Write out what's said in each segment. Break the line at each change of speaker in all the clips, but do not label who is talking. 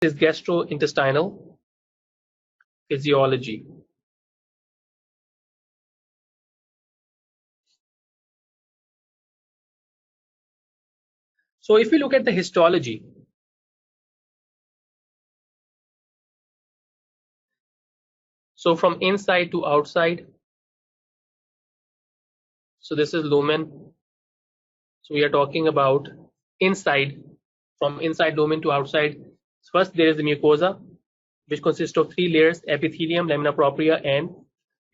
is gastrointestinal physiology. So if we look at the histology, so from inside to outside, so this is lumen. So we are talking about inside, from inside lumen to outside. First, there is the mucosa, which consists of 3 layers: epithelium, lamina propria, and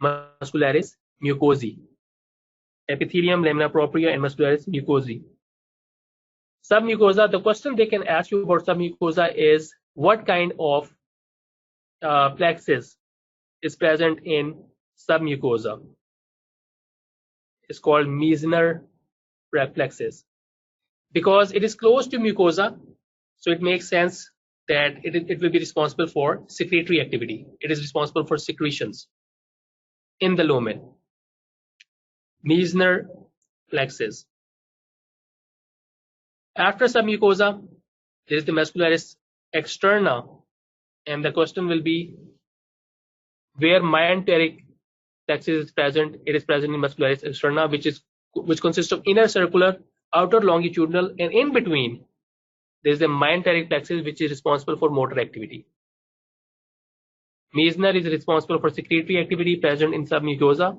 muscularis mucosae. Epithelium, lamina propria, and muscularis mucosae. Submucosa, the question they can ask you about submucosa is what kind of plexus is present in submucosa. It's called Meissner plexus. Because it is close to mucosa, so it makes sense that it will be responsible for secretory activity. It is responsible for secretions in the lumen. Meissner plexus. After submucosa, there is the muscularis externa, and the question will be where mesenteric plexus is present. It is present in muscularis externa, which consists of inner circular, outer longitudinal, and in between there is the mesenteric plexus, which is responsible for motor activity. Meissner is responsible for secretory activity present in submucosa.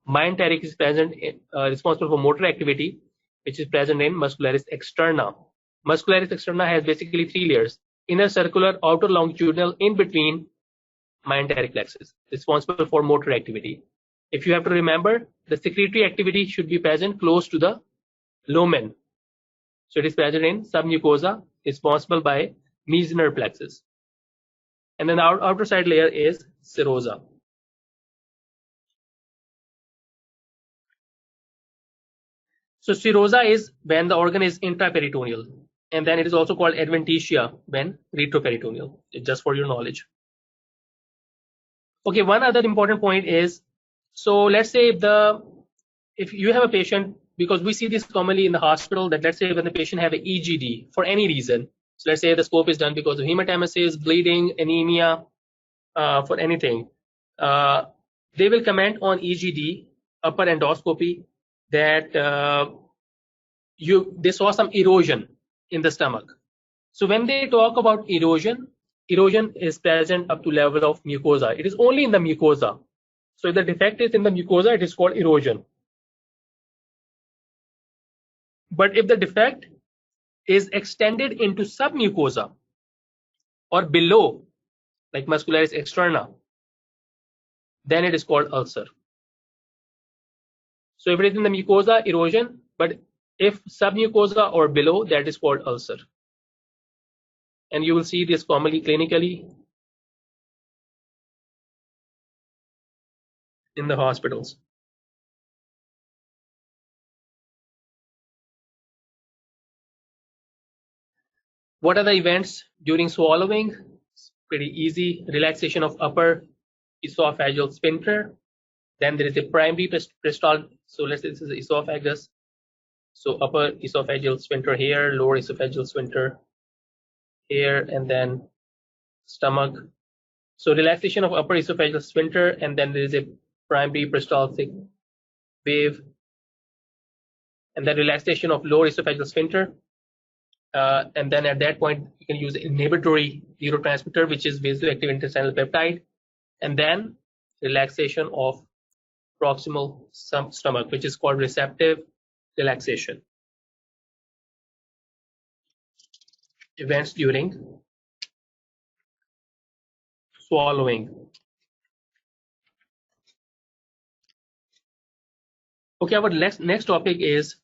Mesenteric is present responsible for motor activity, which is present in muscularis externa. Muscularis externa has basically 3 layers: inner circular, outer longitudinal, in between mesenteric plexus, responsible for motor activity. If you have to remember, the secretory activity should be present close to the lumen. So it is present in submucosa, responsible by Meissner plexus. And then our outer side layer is serosa. So serosa is when the organ is intraperitoneal, and then it is also called adventitia when retroperitoneal, just for your knowledge. Okay, one other important point is, so let's say if you have a patient, because we see this commonly in the hospital, that let's say when the patient have an EGD for any reason, so let's say the scope is done because of hematemesis, bleeding, anemia, for anything, they will comment on EGD, upper endoscopy, that they saw some erosion in the stomach. So when they talk about erosion is present up to level of mucosa. It is only in the mucosa. So if the defect is in the mucosa, it is called erosion. But if the defect is extended into submucosa or below, like muscularis externa, then it is called ulcer. So if it is in the mucosa, erosion, but if submucosa or below, that is called ulcer. And you will see this commonly clinically in the hospitals. What are the events during swallowing? It's pretty easy. Relaxation of upper esophageal sphincter. Then there is a primary peristaltic. So let's say this is the esophagus. So upper esophageal sphincter here, lower esophageal sphincter here, and then stomach. So relaxation of upper esophageal sphincter, and then there is a primary peristaltic wave, and then relaxation of lower esophageal sphincter. And then at that point, you can use inhibitory neurotransmitter, which is vasoactive intestinal peptide, and then relaxation of proximal stomach, which is called receptive relaxation. Events during swallowing. Okay, our next topic is